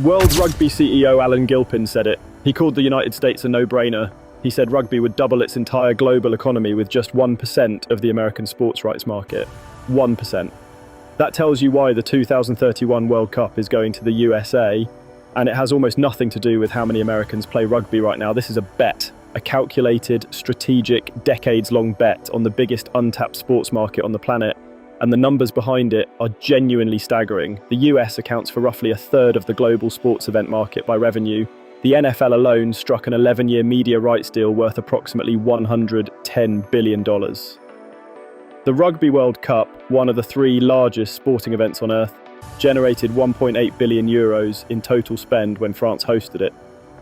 World Rugby CEO Alan Gilpin said it. He called the United States a no-brainer. He said rugby would double its entire global economy with just 1% of the American sports rights market. 1%. That tells you why the 2031 World Cup is going to the USA, and it has almost nothing to do with how many Americans play rugby right now. This is a bet, a calculated, strategic, decades-long bet on the biggest untapped sports market on the planet, and the numbers behind it are genuinely staggering. The US accounts for roughly a third of the global sports event market by revenue. The NFL alone struck an 11-year media rights deal worth approximately $110 billion. The Rugby World Cup, one of the three largest sporting events on Earth, generated 1.8 billion euros in total spend when France hosted it.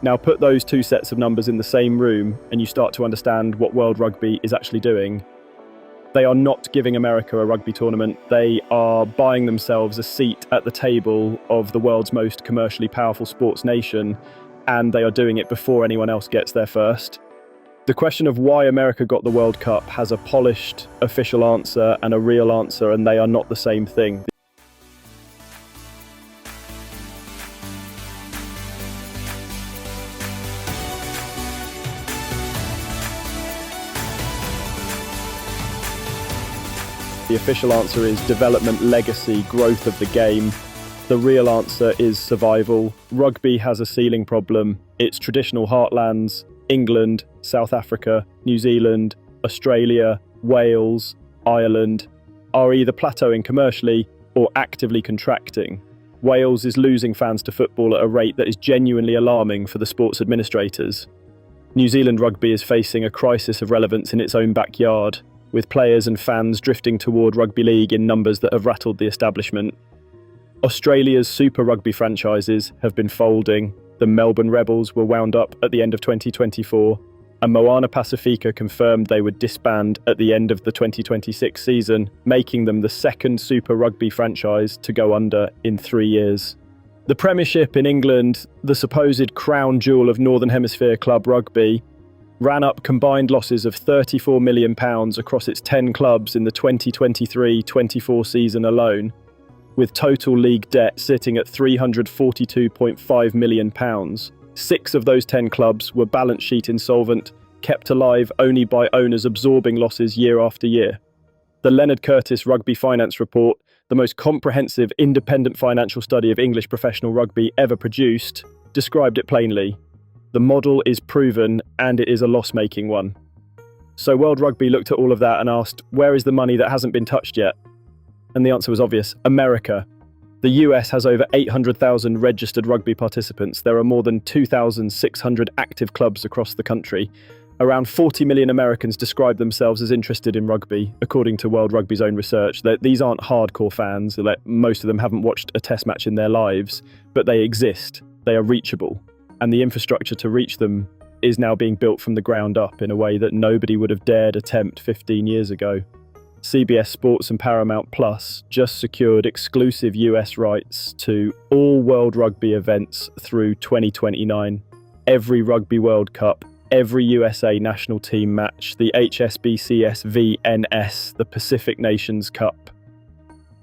Now put those two sets of numbers in the same room and you start to understand what World Rugby is actually doing. They are not giving America a rugby tournament. They are buying themselves a seat at the table of the world's most commercially powerful sports nation, and they are doing it before anyone else gets there first. The question of why America got the World Cup has a polished official answer and a real answer, and they are not the same thing. The official answer is development, legacy, growth of the game. The real answer is survival. Rugby has a ceiling problem. Its traditional heartlands, England, South Africa, New Zealand, Australia, Wales, Ireland, are either plateauing commercially or actively contracting. Wales is losing fans to football at a rate that is genuinely alarming for the sports administrators. New Zealand rugby is facing a crisis of relevance in its own backyard, with players and fans drifting toward rugby league in numbers that have rattled the establishment. Australia's Super Rugby franchises have been folding. The Melbourne Rebels were wound up at the end of 2024, and Moana Pacifica confirmed they would disband at the end of the 2026 season, making them the second Super Rugby franchise to go under in 3 years. The Premiership in England, the supposed crown jewel of Northern Hemisphere club rugby, ran up combined losses of £34 million across its 10 clubs in the 2023-24 season alone, with total league debt sitting at £342.5 million. 6 of those 10 clubs were balance sheet insolvent, kept alive only by owners absorbing losses year after year. The Leonard Curtis Rugby Finance Report, the most comprehensive independent financial study of English professional rugby ever produced, described it plainly. The model is proven and it is a loss-making one. So World Rugby looked at all of that and asked, where is the money that hasn't been touched yet? And the answer was obvious: America. The US has over 800,000 registered rugby participants. There are more than 2,600 active clubs across the country. Around 40 million Americans describe themselves as interested in rugby, according to World Rugby's own research. These aren't hardcore fans. Most of them haven't watched a test match in their lives, but they exist. They are reachable. And the infrastructure to reach them is now being built from the ground up in a way that nobody would have dared attempt 15 years ago. CBS Sports and Paramount Plus just secured exclusive US rights to all World Rugby events through 2029. Every Rugby World Cup, every USA national team match, the HSBCS VNS, the Pacific Nations Cup.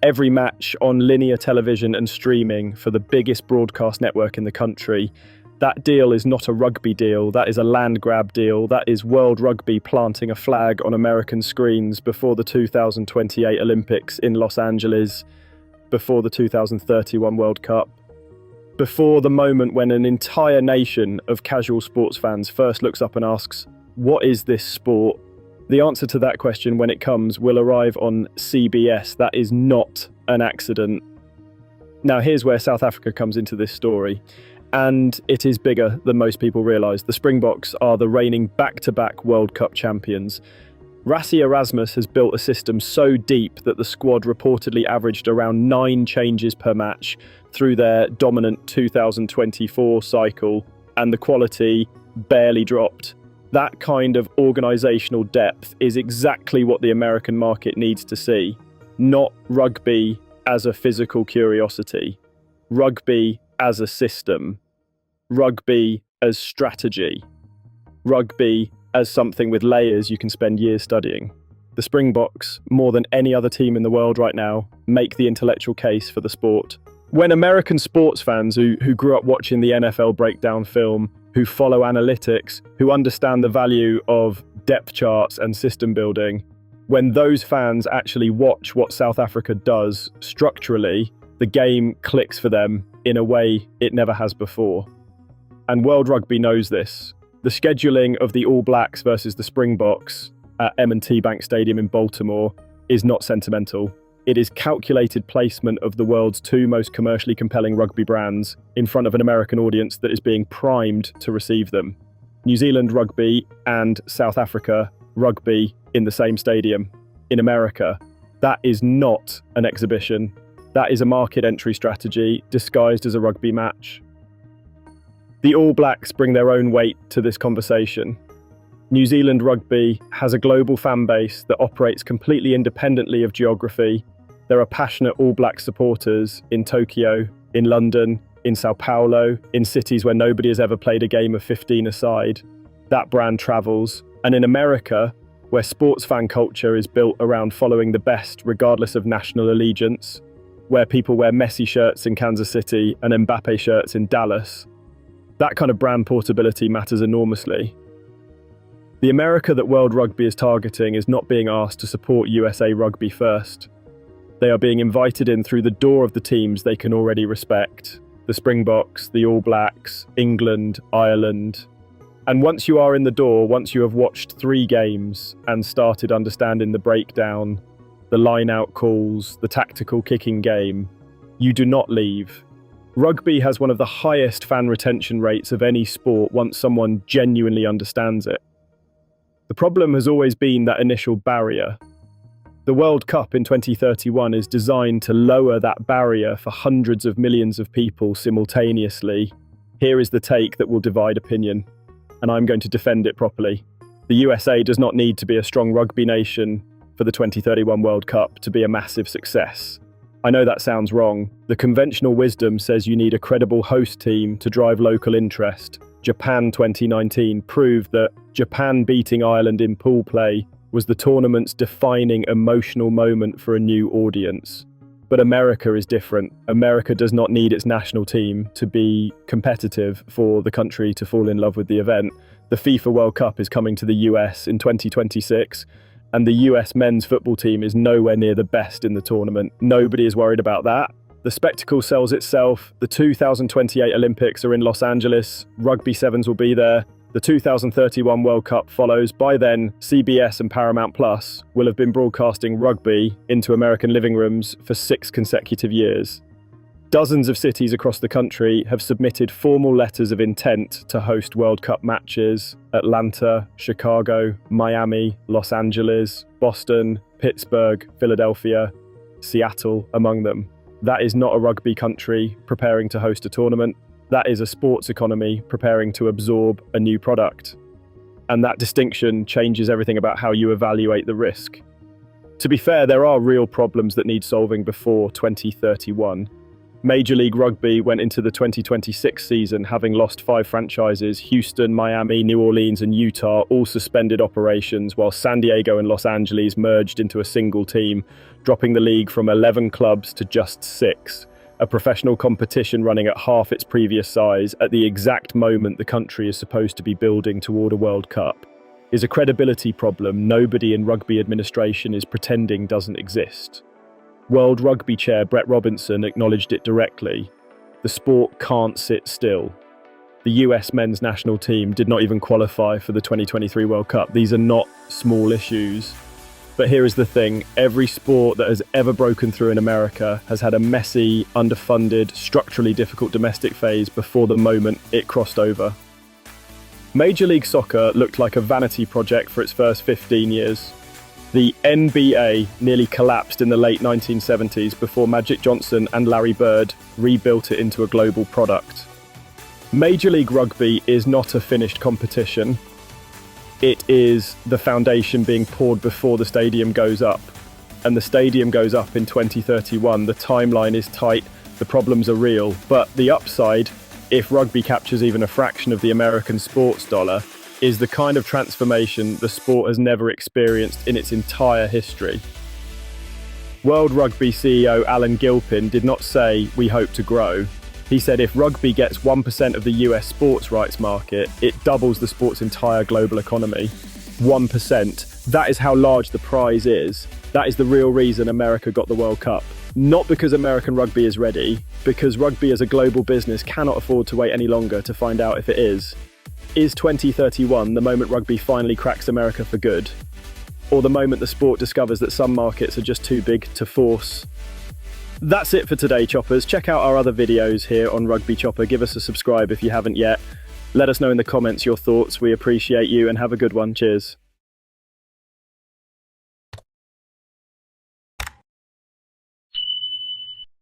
Every match on linear television and streaming for the biggest broadcast network in the country. That deal is not a rugby deal, that is a land grab deal. That is World Rugby planting a flag on American screens before the 2028 Olympics in Los Angeles, before the 2031 World Cup, before the moment when an entire nation of casual sports fans first looks up and asks, what is this sport? The answer to that question, when it comes, will arrive on CBS. That is not an accident. Now here's where South Africa comes into this story. And it is bigger than most people realise. The Springboks are the reigning back-to-back World Cup champions. Rassie Erasmus has built a system so deep that the squad reportedly averaged around 9 changes per match through their dominant 2024 cycle, and the quality barely dropped. That kind of organisational depth is exactly what the American market needs to see. Not rugby as a physical curiosity. Rugby as a system. Rugby as strategy. Rugby as something with layers you can spend years studying. The Springboks, more than any other team in the world right now, make the intellectual case for the sport. When American sports fans who grew up watching the NFL breakdown film, who follow analytics, who understand the value of depth charts and system building, when those fans actually watch what South Africa does structurally, the game clicks for them in a way it never has before. And World Rugby knows this. The scheduling of the All Blacks versus the Springboks at M&T Bank Stadium in Baltimore is not sentimental. It is calculated placement of the world's two most commercially compelling rugby brands in front of an American audience that is being primed to receive them. New Zealand Rugby and South Africa Rugby in the same stadium in America. That is not an exhibition. That is a market entry strategy disguised as a rugby match. The All Blacks bring their own weight to this conversation. New Zealand Rugby has a global fan base that operates completely independently of geography. There are passionate All Black supporters in Tokyo, in London, in Sao Paulo, in cities where nobody has ever played a game of 15 aside. That brand travels. And in America, where sports fan culture is built around following the best regardless of national allegiance, where people wear Messi shirts in Kansas City and Mbappe shirts in Dallas, that kind of brand portability matters enormously. The America that World Rugby is targeting is not being asked to support USA Rugby first. They are being invited in through the door of the teams they can already respect. The Springboks, the All Blacks, England, Ireland. And once you are in the door, once you have watched 3 games and started understanding the breakdown, the line-out calls, the tactical kicking game, you do not leave. Rugby has one of the highest fan retention rates of any sport once someone genuinely understands it. The problem has always been that initial barrier. The World Cup in 2031 is designed to lower that barrier for hundreds of millions of people simultaneously. Here is the take that will divide opinion, and I'm going to defend it properly. The USA does not need to be a strong rugby nation for the 2031 World Cup to be a massive success. I know that sounds wrong. The conventional wisdom says you need a credible host team to drive local interest. Japan 2019 proved that Japan beating Ireland in pool play was the tournament's defining emotional moment for a new audience. But America is different. America does not need its national team to be competitive for the country to fall in love with the event. The FIFA World Cup is coming to the US in 2026, and the US men's football team is nowhere near the best in the tournament. Nobody is worried about that. The spectacle sells itself. The 2028 Olympics are in Los Angeles. Rugby Sevens will be there. The 2031 World Cup follows. By then, CBS and Paramount Plus will have been broadcasting rugby into American living rooms for 6 consecutive years. Dozens of cities across the country have submitted formal letters of intent to host World Cup matches. Atlanta, Chicago, Miami, Los Angeles, Boston, Pittsburgh, Philadelphia, Seattle among them. That is not a rugby country preparing to host a tournament. That is a sports economy preparing to absorb a new product. And that distinction changes everything about how you evaluate the risk. To be fair, there are real problems that need solving before 2031. Major League Rugby went into the 2026 season having lost 5 franchises. Houston, Miami, New Orleans and Utah all suspended operations, while San Diego and Los Angeles merged into a single team, dropping the league from 11 clubs to just 6. A professional competition running at half its previous size at the exact moment the country is supposed to be building toward a World Cup is a credibility problem nobody in rugby administration is pretending doesn't exist. World Rugby Chair Brett Robinson acknowledged it directly. The sport can't sit still. The US men's national team did not even qualify for the 2023 World Cup. These are not small issues. But here is the thing, every sport that has ever broken through in America has had a messy, underfunded, structurally difficult domestic phase before the moment it crossed over. Major League Soccer looked like a vanity project for its first 15 years. The NBA nearly collapsed in the late 1970s before Magic Johnson and Larry Bird rebuilt it into a global product. Major League Rugby is not a finished competition. It is the foundation being poured before the stadium goes up. And the stadium goes up in 2031. The timeline is tight, the problems are real. But the upside, if rugby captures even a fraction of the American sports dollar, is the kind of transformation the sport has never experienced in its entire history. World Rugby CEO Alan Gilpin did not say, "We hope to grow." He said if rugby gets 1% of the US sports rights market, it doubles the sport's entire global economy. 1%. That is how large the prize is. That is the real reason America got the World Cup. Not because American rugby is ready, because rugby as a global business cannot afford to wait any longer to find out if it is. Is 2031 the moment rugby finally cracks America for good? Or the moment the sport discovers that some markets are just too big to force? That's it for today, Choppers. Check out our other videos here on Rugby Chopper. Give us a subscribe if you haven't yet. Let us know in the comments your thoughts. We appreciate you and have a good one. Cheers.